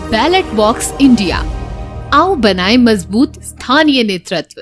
Ballot box India, आओ बनाएं मजबूत स्थानीय नेतृत्व।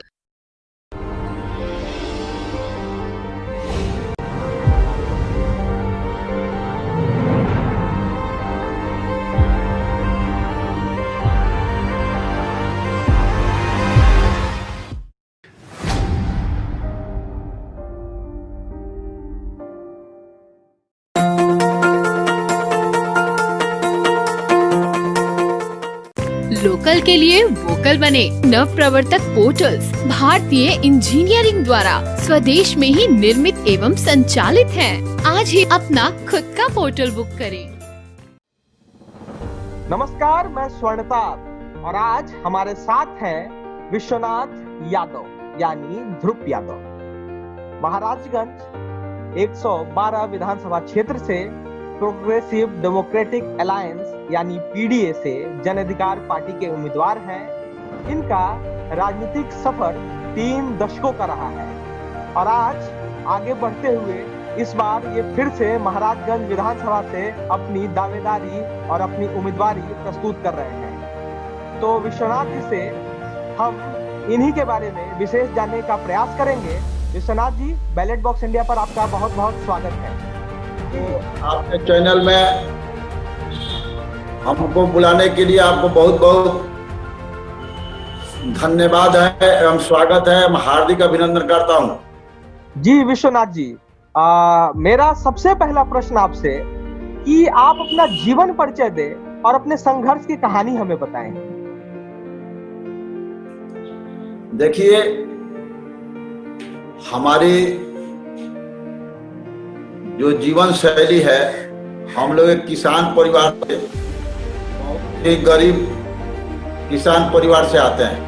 लोकल के लिए वोकल बने। नव प्रवर्तक पोर्टल्स भारतीय इंजीनियरिंग द्वारा स्वदेश में ही निर्मित एवं संचालित हैं। आज ही अपना खुद का पोर्टल बुक करें। नमस्कार, मैं स्वर्णतार और आज हमारे साथ हैं विश्वनाथ यादव यानी ध्रुव यादव। महाराजगंज 112 विधानसभा क्षेत्र से प्रोग्रेसिव डेमोक्रेटिक अलायंस यानी पीडीए से जन अधिकार पार्टी के उम्मीदवार हैं। इनका राजनीतिक सफर 3 दशकों का रहा है और आज आगे बढ़ते हुए इस बार ये फिर से महाराजगंज विधानसभा से अपनी दावेदारी और अपनी उम्मीदवारी प्रस्तुत कर रहे हैं। तो विश्वनाथ जी से हम इन्हीं के बारे में विशेष जानने का प्रयास करेंगे। Vishwanath ji, ballot box India पर आपका बहुत बहुत स्वागत है। आपके चैनल में हमको बुलाने के लिए आपको बहुत बहुत धन्यवाद है एवं स्वागत है। मैं हार्दिक अभिनंदन करता हूं। जी विश्वनाथ जी, मेरा सबसे पहला प्रश्न आपसे कि आप अपना जीवन परिचय दें और अपने संघर्ष की कहानी हमें बताएं। देखिए, हमारी जो जीवन शैली है, हम लोग एक किसान परिवार से, एक गरीब किसान परिवार से आते हैं।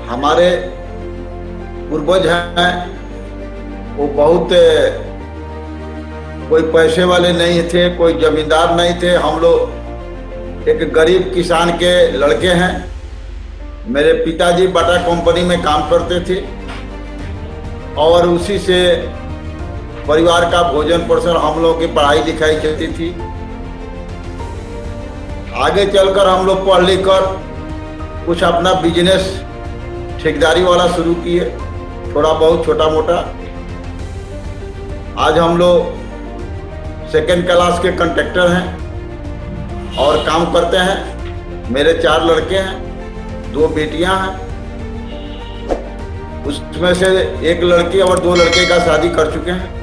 हमारे पूर्वज हैं, वो बहुत कोई पैसे वाले नहीं थे, कोई जमींदार नहीं थे। हम लोग एक गरीब किसान के लड़के हैं। मेरे पिताजी बाटा कंपनी में काम करते थे और उसी से परिवार का भोजन पोषण, हम लोग की पढ़ाई लिखाई चलती थी। आगे चलकर हम लोग पढ़ लिख कर कुछ अपना बिजनेस ठेकेदारी वाला शुरू किए, थोड़ा बहुत छोटा मोटा। आज हम लोग सेकेंड क्लास के कंट्रैक्टर हैं और काम करते हैं। मेरे 4 लड़के हैं, 2 बेटियां हैं। उसमें से एक लड़की और 2 लड़के का शादी कर चुके हैं।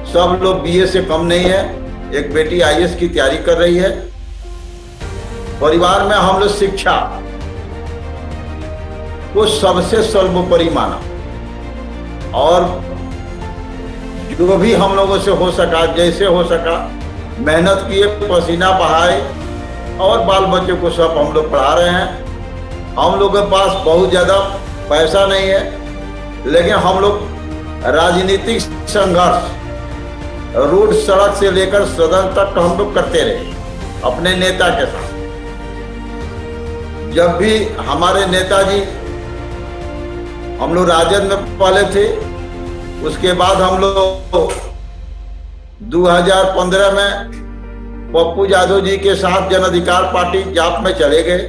सब लोग बीए से कम नहीं है। एक बेटी आईएएस की तैयारी कर रही है। परिवार में हम लोग शिक्षा को सबसे सर्वोपरि माना और जो भी हम लोगों से हो सका, जैसे हो सका, मेहनत किए, पसीना बहाए और बाल बच्चों को सब हम लोग पढ़ा रहे हैं। हम लोग के पास बहुत ज़्यादा पैसा नहीं है, लेकिन हम लोग राजनीतिक संघर्ष रोड, सड़क से लेकर सदन तक हम लोग करते रहे अपने नेता के साथ। जब भी हमारे नेताजी, हम लोग राजद में पहले थे, उसके बाद हम लोग 2015 में पप्पू यादव जी के साथ जन अधिकार पार्टी जाप में चले गए।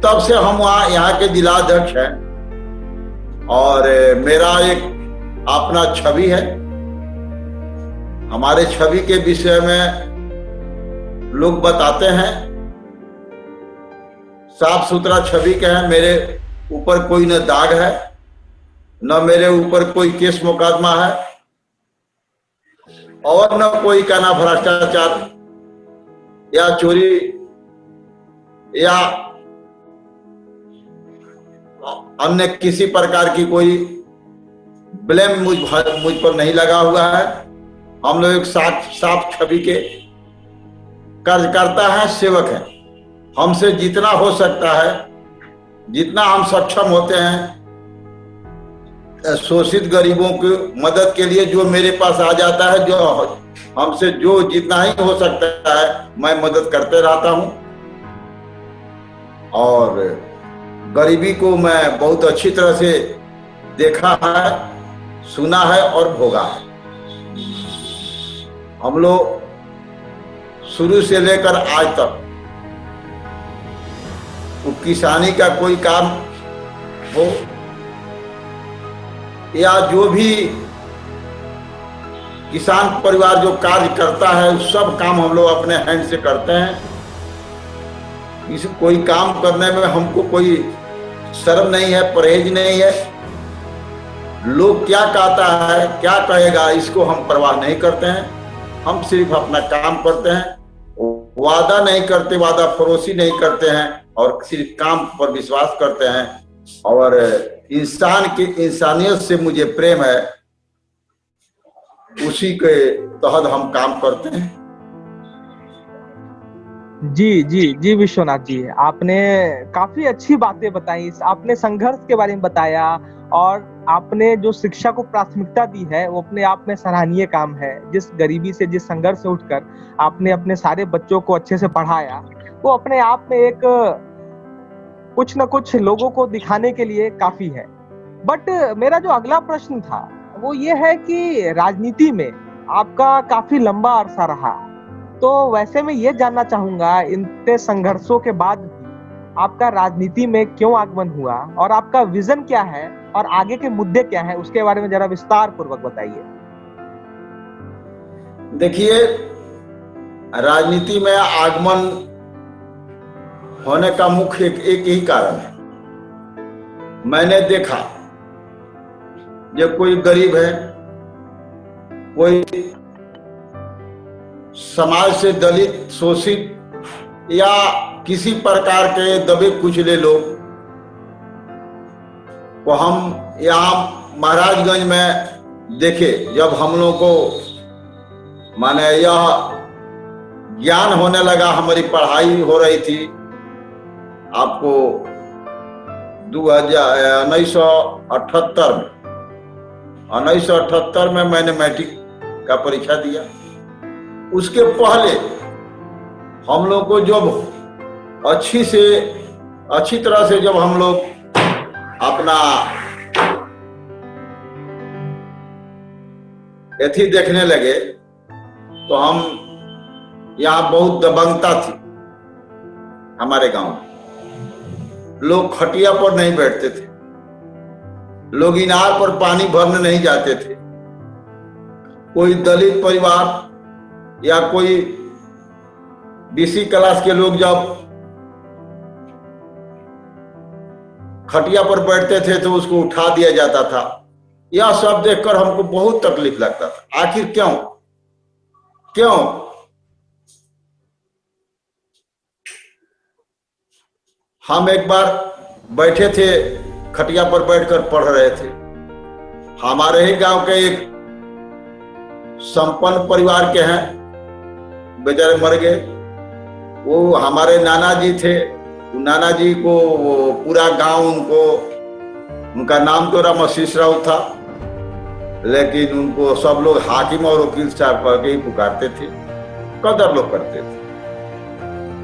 तब से हम यहाँ के जिला अध्यक्ष हैं और मेरा एक अपना छवि है। हमारे छवि के विषय में लोग बताते हैं, साफ सुथरा छवि के हैं। मेरे ऊपर कोई न दाग है, न मेरे ऊपर कोई केस मुकदमा है और न कोई का ना भ्रष्टाचार या चोरी या अन्य किसी प्रकार की कोई ब्लेम मुझ पर नहीं लगा हुआ है। हम लोग एक साफ छवि के कार्यकर्ता हैं, सेवक हैं। हमसे जितना हो सकता है, जितना हम सक्षम होते हैं, शोषित गरीबों की मदद के लिए जो मेरे पास आ जाता है, जो हमसे जो जितना ही हो सकता है, मैं मदद करते रहता हूं। और गरीबी को मैं बहुत अच्छी तरह से देखा है, सुना है और भोगा है। हम लोग शुरू से लेकर आज तक वो किसानी का कोई काम हो या जो भी किसान परिवार जो कार्य करता है सब काम हम लोग अपने हैंड से करते हैं। इस कोई काम करने में हमको कोई शर्म नहीं है, परहेज नहीं है। लोग क्या कहता है, क्या कहेगा, इसको हम परवाह नहीं करते हैं। हम सिर्फ अपना काम करते हैं, वादा नहीं करते, वादा फरोशी नहीं करते हैं और सिर्फ काम पर विश्वास करते हैं। और इंसान की इंसानियत से मुझे प्रेम है, उसी के तहत हम काम करते हैं। जी जी जी विश्वनाथ जी, आपने काफी अच्छी बातें बताई। आपने संघर्ष के बारे में बताया और आपने जो शिक्षा को प्राथमिकता दी है वो अपने आप में सराहनीय काम है। जिस गरीबी से, जिस संघर्ष से उठकर आपने अपने सारे बच्चों को अच्छे से पढ़ाया, वो अपने आप में एक कुछ न कुछ लोगों को दिखाने के लिए काफी है। बट मेरा जो अगला प्रश्न था वो ये है कि राजनीति में आपका काफी लंबा अरसा रहा, तो वैसे मैं ये जानना चाहूंगा इतने संघर्षों के बाद भी आपका राजनीति में क्यों आगमन हुआ और आपका विजन क्या है और आगे के मुद्दे क्या हैं, उसके बारे में जरा विस्तार पूर्वक बताइए। देखिए, राजनीति में आगमन होने का मुख्य एक ही कारण है। मैंने देखा जब कोई गरीब है, कोई समाज से दलित, शोषित या किसी प्रकार के दबे कुचले लोग को हम यहाँ महाराजगंज में देखे। जब हम लोग को माने यह ज्ञान होने लगा, हमारी पढ़ाई हो रही थी, आपको 1978 में मैंने मैट्रिक का परीक्षा दिया। उसके पहले हम लोग को जब अच्छी तरह से जब हम लोग अपना एथी देखने लगे तो हम यहाँ बहुत दबंगता थी। हमारे गांव में लोग खटिया पर नहीं बैठते थे, लोग इनार पर पानी भरने नहीं जाते थे। कोई दलित परिवार या कोई बीसी क्लास के लोग जब खटिया पर बैठते थे तो उसको उठा दिया जाता था। यह सब देखकर हमको बहुत तकलीफ लगता था। आखिर क्यों? हम एक बार बैठे थे, खटिया पर बैठकर पढ़ रहे थे। हमारे ही गांव के एक संपन्न परिवार के हैं, बेचारे मर गए। वो हमारे नाना जी थे। नाना जी को पूरा गांव उनका नाम तो रामशीष राव था, लेकिन उनको सब लोग हाकिम और वकील साहब कह के ही पुकारते थे, कदर लोग करते थे।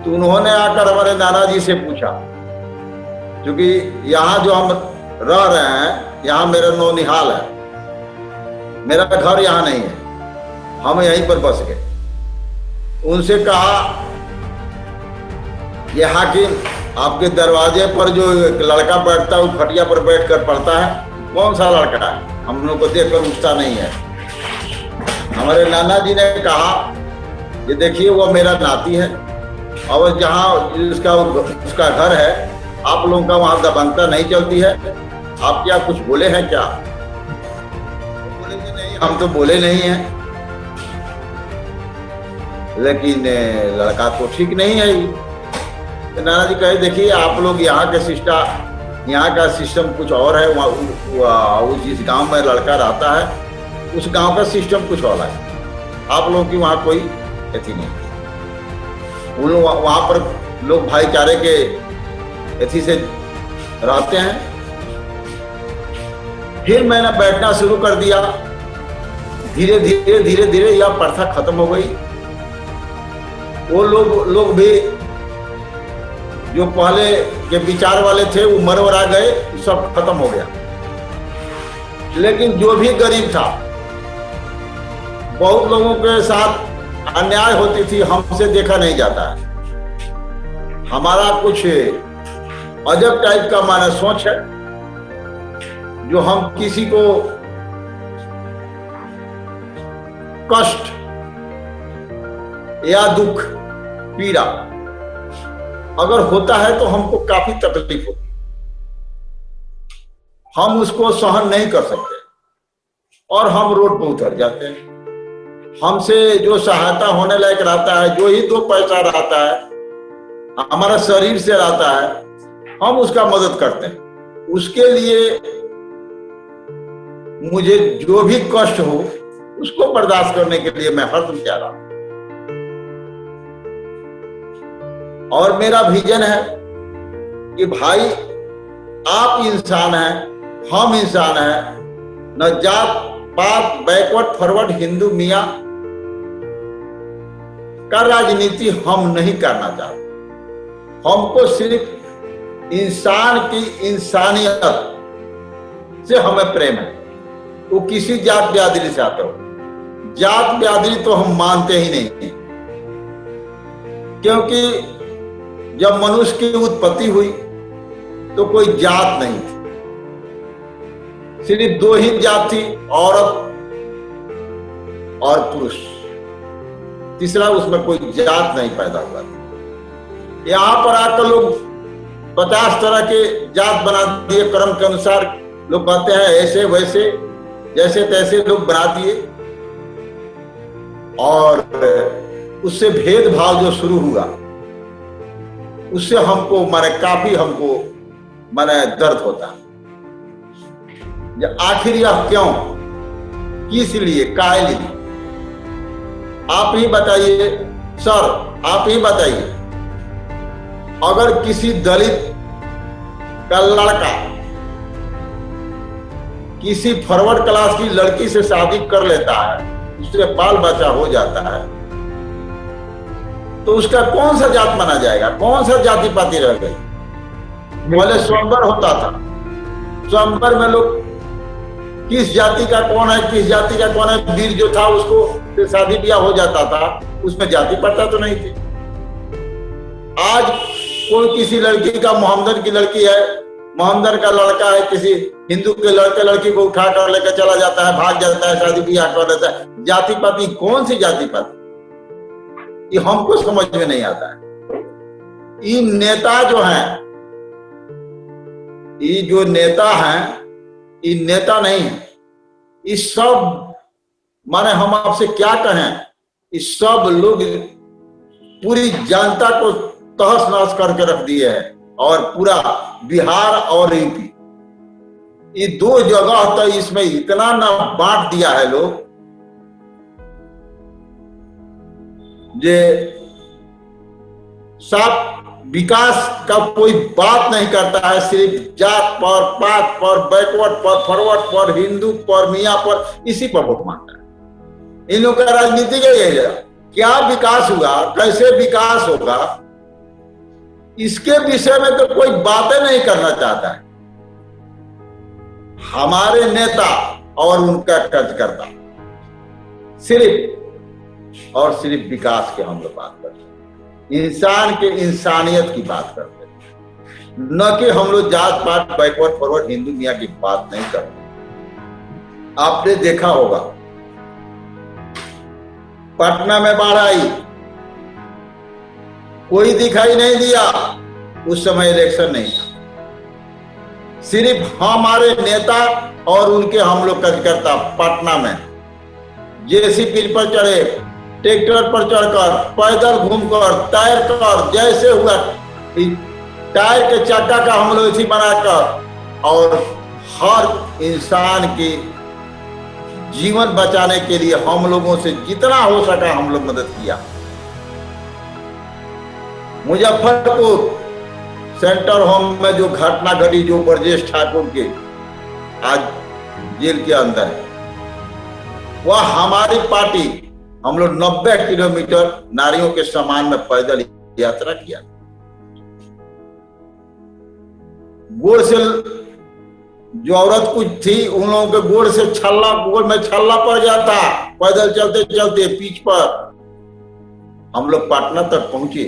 तो उन्होंने आकर हमारे नाना जी से पूछा, क्योंकि यहाँ जो हम रह रहे हैं, यहाँ मेरा नौनिहाल है, मेरा घर यहाँ नहीं है, हम यहीं पर बस गए। उनसे कहा, ये हाकिम आपके दरवाजे पर जो एक लड़का बैठता है, वो खटिया पर बैठकर पढ़ता है, कौन सा लड़का है? हम लोग को देखकर उठता नहीं है। हमारे नाना जी ने कहा, ये देखिए वो मेरा नाती है और जहाँ उसका घर है, आप लोगों का वहां दबंगता नहीं चलती है, आप क्या कुछ बोले हैं क्या? बोलेंगे नहीं, हम तो बोले नहीं हैं, लेकिन लड़का तो ठीक नहीं है। तो नाना जी कहे, देखिए आप लोग यहाँ का सिस्टम कुछ और है, वहाँ जिस गांव में लड़का रहता है उस गांव का सिस्टम कुछ और है, आप लोगों की वहाँ कोई एथी नहीं। वहाँ पर लोग भाईचारे के एथी से रहते हैं। फिर मैंने बैठना शुरू कर दिया। धीरे धीरे यह प्रथा खत्म हो गई। वो लोग भी जो पहले के विचार वाले थे वो मरवरा गए, सब खत्म हो गया। लेकिन जो भी गरीब था, बहुत लोगों के साथ अन्याय होती थी हमसे देखा नहीं जाता है। हमारा कुछ अजब टाइप का माना सोच है, जो हम किसी को कष्ट या दुख पीड़ा अगर होता है तो हमको काफी तकलीफ होती है, हम उसको सहन नहीं कर सकते और हम रोड पर उतर जाते हैं। हमसे जो सहायता होने लायक रहता है, जो ही 2 पैसा रहता है, हमारा शरीर से रहता है, हम उसका मदद करते हैं। उसके लिए मुझे जो भी कष्ट हो उसको बर्दाश्त करने के लिए मैं हरदम तैयार हूं। और मेरा विजन है कि भाई आप इंसान हैं, हम इंसान हैं, न जात पात बैकवर्ड फॉरवर्ड हिंदू मियां का राजनीति हम नहीं करना चाहते। हमको सिर्फ इंसान की इंसानियत से हमें प्रेम है। वो किसी जात बिरादरी से आता हो, जात बिरादरी तो हम मानते ही नहीं, क्योंकि जब मनुष्य की उत्पत्ति हुई तो कोई जात नहीं थी, सिर्फ 2 ही जात थी, औरत और पुरुष। तीसरा उसमें कोई जात नहीं पैदा हुआ था। यहां पर आकर लोग 50 तरह के जात बना दिए, कर्म के अनुसार लोग कहते हैं ऐसे वैसे जैसे तैसे लोग बना दिए, और उससे भेदभाव जो शुरू हुआ उससे हमको काफी हमको दर्द होता है। आखिर यह क्यों, किस लिए, काहे लिए? आप ही बताइए सर, आप ही बताइए। अगर किसी दलित का लड़का किसी फॉरवर्ड क्लास की लड़की से शादी कर लेता है, उससे बाल बच्चा हो जाता है, तो उसका कौन सा जात माना जाएगा? कौन सा जाति पाति रह गई? पहले स्वयंवर होता था, स्वयंवर में लोग किस जाति का कौन है, किस जाति का कौन है, वीर जो था उसको शादी ब्याह हो जाता था, उसमें जाति पता तो नहीं थी। आज कोई किसी लड़की का, मोहम्मदन की लड़की है, मोहम्मदन का लड़का है, किसी हिंदू के लड़के लड़की को उठा कर लेकर चला जाता है, भाग जाता है, शादी ब्याह कर लेता है। जाति पाति, कौन सी जाति पाति, ये हमको समझ में नहीं आता है। ये नेता जो हैं, ये जो नेता हैं, ये नेता नहीं है। ये सब माने हम आपसे क्या कहें, ये सब लोग पूरी जनता को तहस नहस करके रख दिए हैं, और पूरा बिहार और यूपी, ये 2 जगह तो इसमें इतना ना बांट दिया है लोग, जे साफ विकास का कोई बात नहीं करता है, सिर्फ जात पर, पात पर, बैकवर्ड पर, फॉरवर्ड पर, हिंदू पर, मियां पर, इसी पर वोट मांगता है। इन लोगों का राजनीति का यही है। क्या विकास हुआ, कैसे विकास होगा, इसके विषय में तो कोई बातें नहीं करना चाहता है। हमारे नेता और उनका कार्यकर्ता सिर्फ और सिर्फ विकास के हम लोग बात करते हैं, इंसान के इंसानियत की बात करते हैं, न कि हम लोग जात पात बैकवर्ड फॉरवर्ड हिंदू मियां की बात नहीं करते। आपने देखा होगा पटना में बाढ़ आई, कोई दिखाई नहीं दिया, उस समय इलेक्शन नहीं था। सिर्फ हमारे नेता और उनके हम लोग कार्यकर्ता पटना में जेसीबी पर चढ़े, ट्रैक्टर पर चढ़कर, पैदल घूमकर, टायर कर, जैसे हुआ टायर के चक्का का हम लोग इसी बनाकर, और हर इंसान की जीवन बचाने के लिए हम लोगों से जितना हो सका हम लोग मदद किया। मुजफ्फरपुर सेंटर होम में जो घटना घटी, जो ब्रजेश ठाकुर के आज जेल के अंदर है, वह हमारी पार्टी, हम लोग 90 किलोमीटर नारियों के सम्मान में पैदल यात्रा किया। गोड़ से जो औरत कुछ थी, उन लोगों के गोड़ से छल्ला, गोड़ में छल्ला पड़ जाता पैदल चलते चलते पीठ पर, हम लोग पटना तक पहुंचे,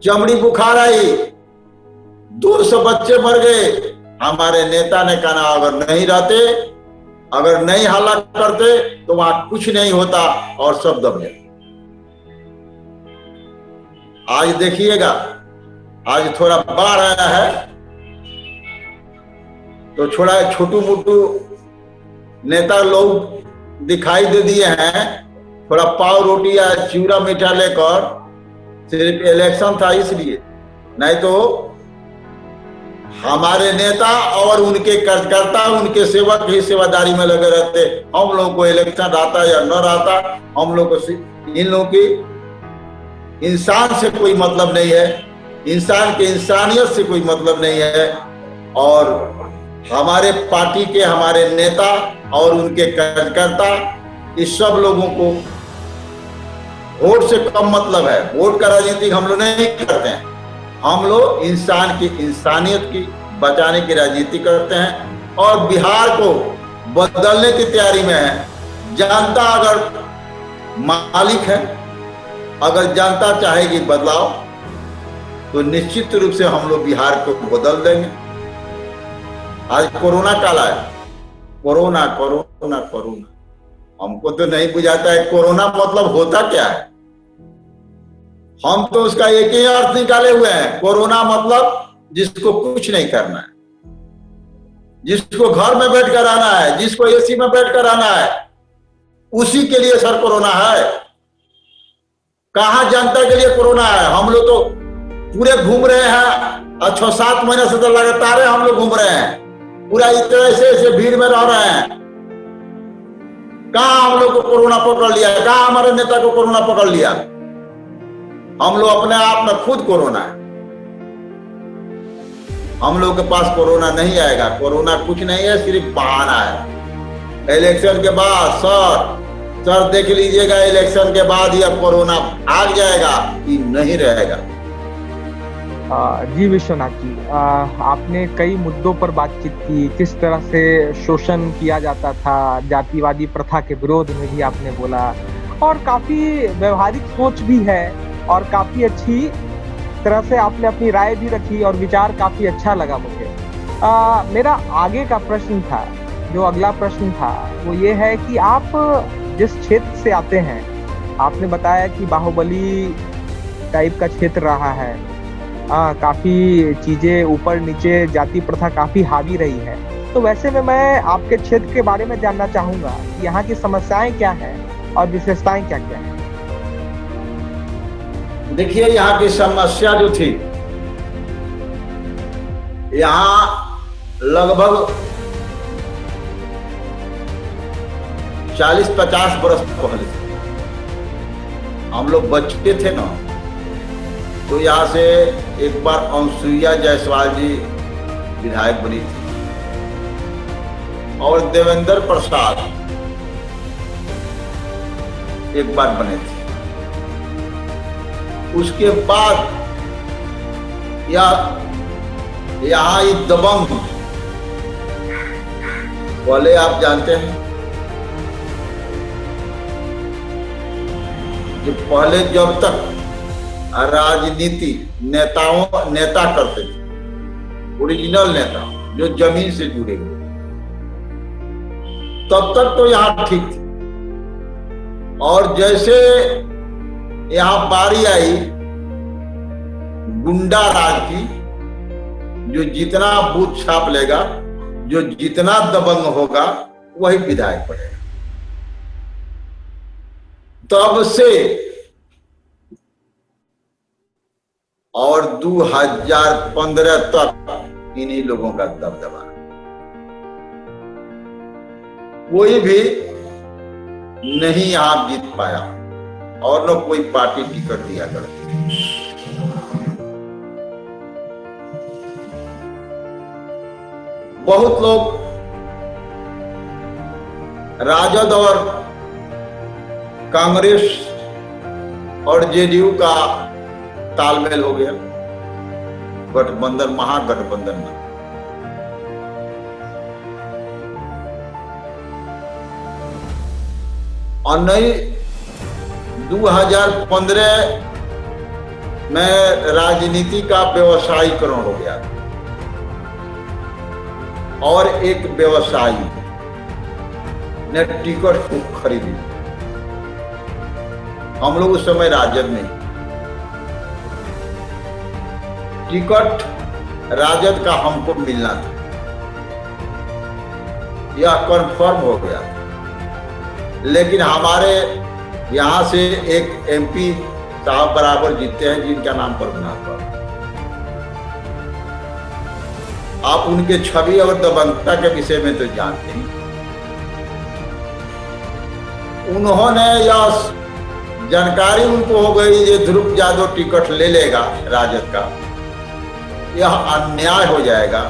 चमड़ी बुखार आई, 200 बच्चे मर गए। हमारे नेता ने कहा अगर नहीं रहते, अगर नहीं हल्ला करते तो वहां कुछ नहीं होता और सब दब जाए। आज देखिएगा, आज थोड़ा बाढ़ आया है तो थोड़ा छोटू मोटू नेता लोग दिखाई दे दिए हैं, थोड़ा पाव रोटी या चूरा मीठा लेकर, सिर्फ इलेक्शन था इसलिए, नहीं तो हमारे नेता और उनके कार्यकर्ता, उनके सेवक ही सेवादारी में लगे रहते। हम लोगों को इलेक्शन रहता या न रहता, हम लोग को इन लोगों की इंसान से कोई मतलब नहीं है, इंसान के इंसानियत से कोई मतलब नहीं है। और हमारे पार्टी के हमारे नेता और उनके कार्यकर्ता, इस सब लोगों को वोट से कम मतलब है। वोट का राजनीति हम लोग नहीं करते हैं, हम लोग इंसान की इंसानियत की बचाने की राजनीति करते हैं और बिहार को बदलने की तैयारी में है। जनता अगर मालिक है, अगर जनता चाहेगी बदलाव, तो निश्चित रूप से हम लोग बिहार को बदल देंगे। आज कोरोना काल आया, कोरोना कोरोना कोरोना, हमको तो नहीं बुझाता है कोरोना मतलब होता क्या है। हम तो उसका एक ही अर्थ निकाले हुए हैं, कोरोना मतलब जिसको कुछ नहीं करना है, जिसको घर में बैठ कर आना है, जिसको एसी में बैठ कर आना है, उसी के लिए सर कोरोना है। कहां जनता के लिए कोरोना है? हम लोग तो पूरे घूम रहे हैं और 6-7 महीने से तो लगातार हम लोग घूम रहे हैं, पूरा इस तरह से भीड़ में रह रहे हैं। कहां हम लोग को कोरोना पकड़ लिया? कहां हमारे नेता को कोरोना पकड़ लिया? हम लोग अपने आप में खुद कोरोना है। हम लोग के पास कोरोना नहीं आएगा, कोरोना कुछ नहीं है, सिर्फ बहाना है। इलेक्शन के बाद सर देख लीजिएगा, इलेक्शन के बाद यह कोरोना भाग जाएगा कि नहीं रहेगा। जी विश्वनाथ जी, आपने कई मुद्दों पर बातचीत की, किस तरह से शोषण किया जाता था, जातिवादी प्रथा के विरोध में भी आपने बोला, और काफी व्यवहारिक सोच भी है और काफी अच्छी तरह से आपने अपनी राय भी रखी और विचार काफी अच्छा लगा मुझे। मेरा आगे का प्रश्न था, जो अगला प्रश्न था वो ये है कि आप जिस क्षेत्र से आते हैं, आपने बताया कि बाहुबली टाइप का क्षेत्र रहा है, काफी चीजें ऊपर नीचे, जाति प्रथा काफी हावी रही है। तो वैसे में मैं आपके क्षेत्र के बारे में जानना चाहूंगा कि यहाँ की समस्याएं क्या हैं और विशेषताएं क्या क्या हैं। देखिए, यहाँ की समस्या जो थी, यहाँ लगभग 40-50 बरस पहले हम लोग बच्चे थे ना, तो यहाँ से एक बार अनसुईया जायसवाल जी विधायक बनी थी और देवेंद्र प्रसाद एक बार बने थे। उसके बाद यहाँ ये दबंग, पहले आप जानते हैं कि पहले जब तक राजनीति नेता करते थे, ओरिजिनल नेता जो जमीन से जुड़े हुए, तब तक तो यहाँ ठीक थी। और जैसे यहाँ बारी आई गुंडा राज की, जो जितना बूथ छाप लेगा, जो जितना दबंग होगा, वही विधायक पड़ेगा। तब से और 2015 तक इन्हीं लोगों का दबदबा, कोई भी नहीं यहां जीत पाया और न कोई पार्टी टिकट दिया करती। बहुत लोग राजद और कांग्रेस और जेडीयू का तालमेल हो गया, गठबंधन, महागठबंधन में। और नई 2015 में राजनीति का व्यवसायीकरण हो गया और एक व्यवसायी ने टिकट को खरीदी। हम लोग उस समय राजद में, टिकट राजद का हमको मिलना था, यह कंफर्म हो गया। लेकिन हमारे यहां से एक एमपी साहब बराबर जीते हैं जिनका नाम प्रभुनाथ बाबू। आप उनके छवि और दबंगता के विषय में तो जानते हैं। उन्होंने यह जानकारी उनको हो गई ये ध्रुव यादव टिकट ले लेगा राजद का, यह अन्याय हो जाएगा।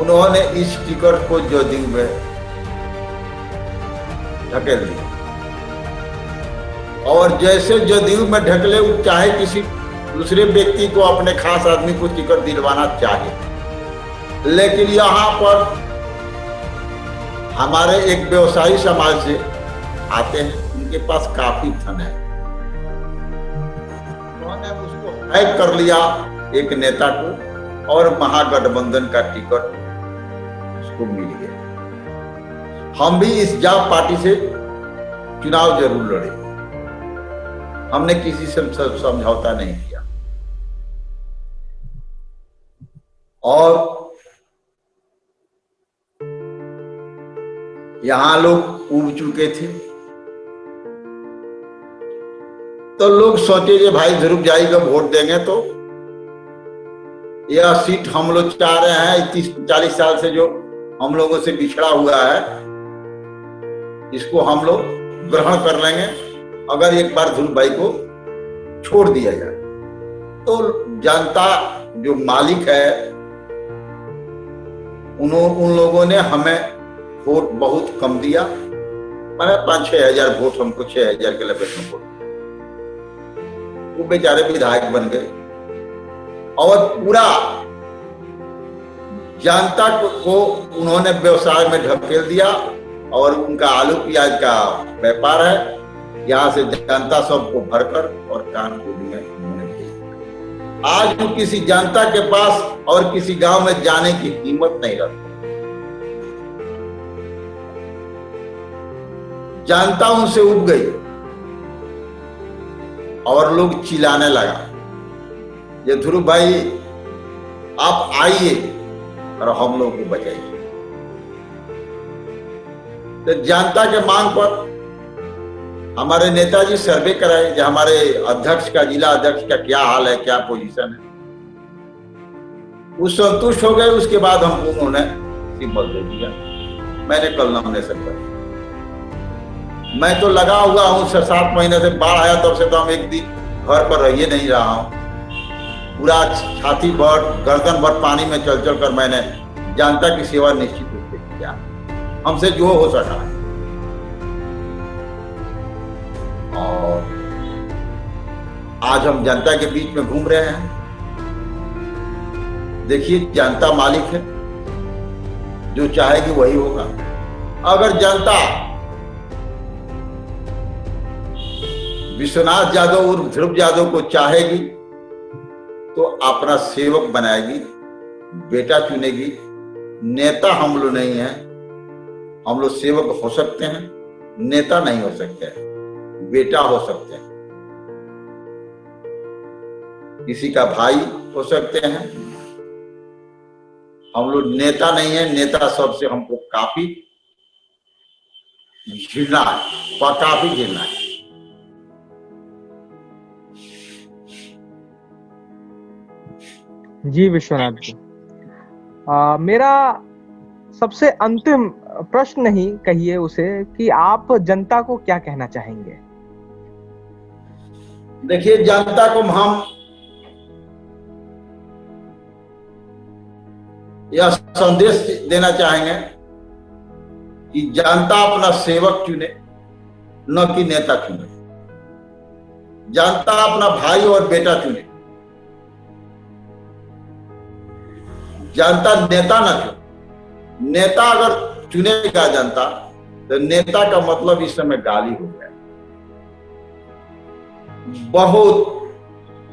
उन्होंने इस टिकट को जदयू में ढकेल दिया और जैसे जदयू में ढकले, चाहे किसी दूसरे व्यक्ति को, अपने खास आदमी को टिकट दिलवाना चाहे। लेकिन यहां पर हमारे एक व्यवसायी समाज से आते हैं, उनके पास काफी धन है, उन्होंने उसको हैक कर लिया एक नेता को और महागठबंधन का टिकट उसको मिल गया। हम भी इस जाप पार्टी से चुनाव जरूर लड़े, हमने किसी से समझौता नहीं किया और यहां लोग उब चुके थे। तो लोग सोचे कि भाई ध्रुव जाई को वोट देंगे तो यह सीट हम लोग चाह रहे हैं, 30-40 साल से जो हम लोगों से बिछड़ा हुआ है, इसको हम लोग ग्रहण कर लेंगे अगर एक बार ध्रुव भाई को छोड़ दिया जाए। तो जनता जो मालिक है, उन लोगों ने हमें वोट बहुत कम दिया, मैंने 5-6 हजार वोट, हमको 6 हजार के लपेट में वोट। वो बेचारे विधायक बन गए और पूरा जनता को उन्होंने व्यवसाय में ढकेल दिया और उनका आलू प्याज का व्यापार है। यहां से जनता सबको भरकर और कानपुर में उन्होंने भेज दिया। आज वो किसी जनता के पास और किसी गांव में जाने की हिम्मत नहीं रखती। जनता उनसे उब गई और लोग चिल्लाने लगा, ये ध्रुव भाई आप आइए और हम लोग को बचाइए। तो जनता के मांग पर हमारे नेताजी सर्वे कराए कि हमारे अध्यक्ष का, जिला अध्यक्ष का क्या हाल है, क्या पोजीशन है। वो संतुष्ट हो गए। उसके बाद हमको उन्होंने सिंबल दे दिया। मैंने कल नॉमिनेशन कर, मैं तो लगा हुआ हूं 7 महीने से, बाढ़ आया तब से तो हम एक दिन घर पर रहिए नहीं रहा हूं। पूरा छाती भर, गर्दन भर पानी में चल चल कर मैंने जनता की सेवा निश्चित रूप से किया, हमसे जो हो सका। और आज हम जनता के बीच में घूम रहे हैं। देखिए, जनता मालिक है, जो चाहेगी वही होगा। अगर जनता विश्वनाथ यादव और ध्रुव यादव को चाहेगी तो अपना सेवक बनाएगी, बेटा चुनेगी। नेता हम लोग नहीं है, हम लोग सेवक हो सकते हैं, नेता नहीं हो सकते हैं, बेटा हो सकते हैं, किसी का भाई हो सकते हैं। हम लोग नेता नहीं है। नेता सबसे हमको काफी घृणा है, काफी घृणा है। जी विश्वनाथ जी, मेरा सबसे अंतिम प्रश्न नहीं कहिए उसे कि आप जनता को क्या कहना चाहेंगे? देखिए, जनता को हम यह संदेश देना चाहेंगे कि जनता अपना सेवक चुने, न कि नेता चुने। जनता अपना भाई और बेटा चुने, जनता नेता न चुने। नेता अगर चुनेगा जनता, तो नेता का मतलब इस समय गाली हो गया। बहुत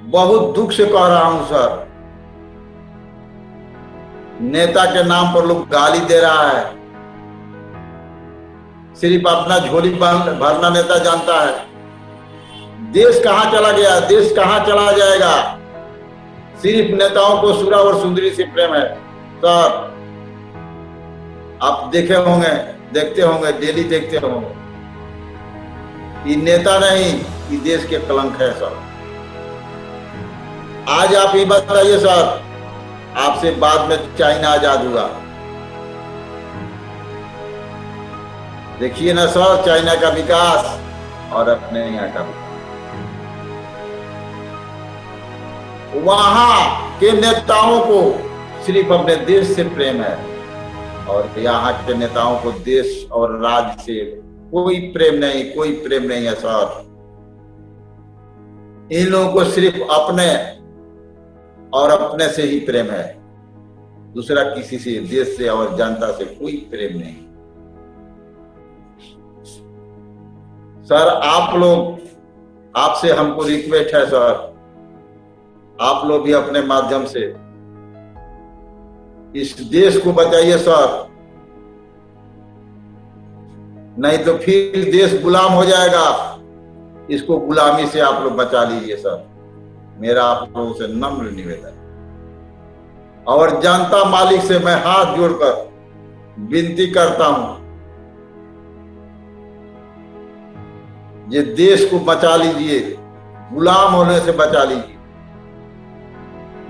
बहुत दुख से कह रहा हूं सर, नेता के नाम पर लोग गाली दे रहा है। सिर्फ अपना झोली भरना नेता जानता है। देश कहां चला गया, देश कहां चला जाएगा। सिर्फ नेताओं को सुरा और सुंदरी से प्रेम है सर। आप देखे होंगे, देखते होंगे, डेली देखते होंगे। ये नेता नहीं, ये देश के कलंक है सर। आज आप ये बताइए सर, आपसे बाद में चाइना आजाद हुआ, देखिए ना सर चाइना का विकास और अपने यहाँ का विकास। वहां के नेताओं को सिर्फ अपने देश से प्रेम है और यहाँ के नेताओं को देश और राज्य से कोई प्रेम नहीं, कोई प्रेम नहीं है सर। इन लोगों को सिर्फ अपने और अपने से ही प्रेम है, दूसरा किसी से, देश से और जनता से कोई प्रेम नहीं। सर आप लोग, आपसे हमको रिक्वेस्ट है सर, आप लोग भी अपने माध्यम से इस देश को बचाइए सर, नहीं तो फिर देश गुलाम हो जाएगा। इसको गुलामी से आप लोग बचा लीजिए सर, मेरा आप लोगों से नम्र निवेदन। और जनता मालिक से मैं हाथ जोड़कर विनती करता हूं, ये देश को बचा लीजिए, गुलाम होने से बचा लीजिए,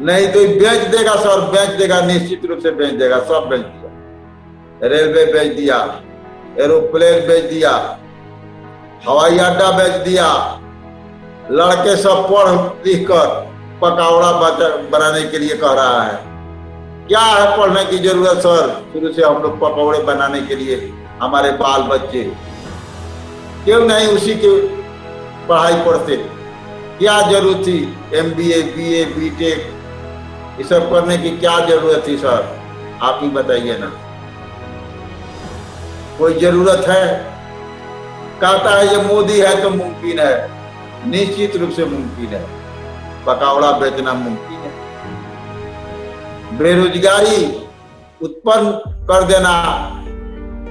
नहीं तो बेच देगा सर, बेच देगा, निश्चित रूप से बेच देगा। सब बेच दिया, रेलवे बेच दिया, एरोप्लेन बेच दिया, हवाई अड्डा बेच दिया। लड़के सब पढ़ लिख कर पकौड़ा बनाने के लिए कह रहा है। क्या है पढ़ने की जरूरत सर? शुरू से हम लोग पकौड़े बनाने के लिए, हमारे बाल बच्चे क्यों नहीं उसी की पढ़ाई पढ़ते? क्या जरूरत थी MBA, BA, BTech ये सब करने की क्या जरूरत थी सर? आप ही बताइए ना, कोई जरूरत है? कहता है ये मोदी है तो मुमकिन है, निश्चित रूप से मुमकिन है, पकौड़ा बेचना मुमकिन है, बेरोजगारी उत्पन्न कर देना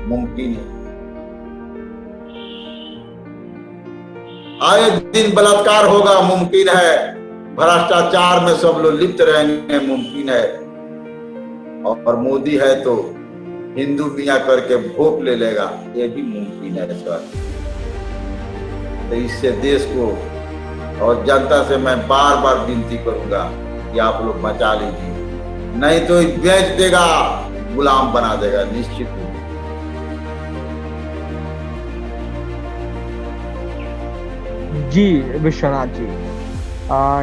मुमकिन है, आए दिन बलात्कार होगा मुमकिन है, भ्रष्टाचार में सब लोग लिप्त रहेंगे मुमकिन है, और मोदी है तो हिंदू मियां करके भोग ले लेगा, ये भी मुमकिन है सर। तो इससे देश को और जनता से मैं बार बार विनती करूंगा कि आप लोग बचा लीजिए, नहीं तो बेच देगा, गुलाम बना देगा निश्चित रूप। जी विश्वनाथ जी,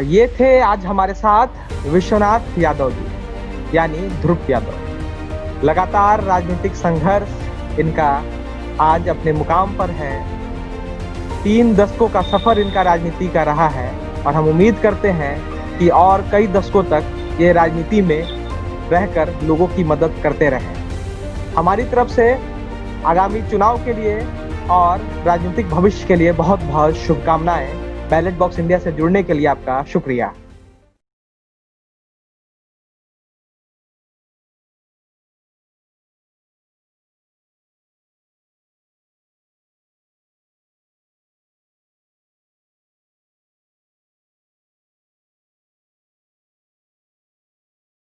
ये थे आज हमारे साथ विश्वनाथ यादव जी, यानी ध्रुव यादव। लगातार राजनीतिक संघर्ष इनका आज अपने मुकाम पर है। 3 दशकों का सफर इनका राजनीति का रहा है और हम उम्मीद करते हैं कि और कई दशकों तक ये राजनीति में रहकर लोगों की मदद करते रहें। हमारी तरफ से आगामी चुनाव के लिए और राजनीतिक भविष्य के लिए बहुत बहुत शुभकामनाएं। बैलेट बॉक्स इंडिया से जुड़ने के लिए आपका शुक्रिया।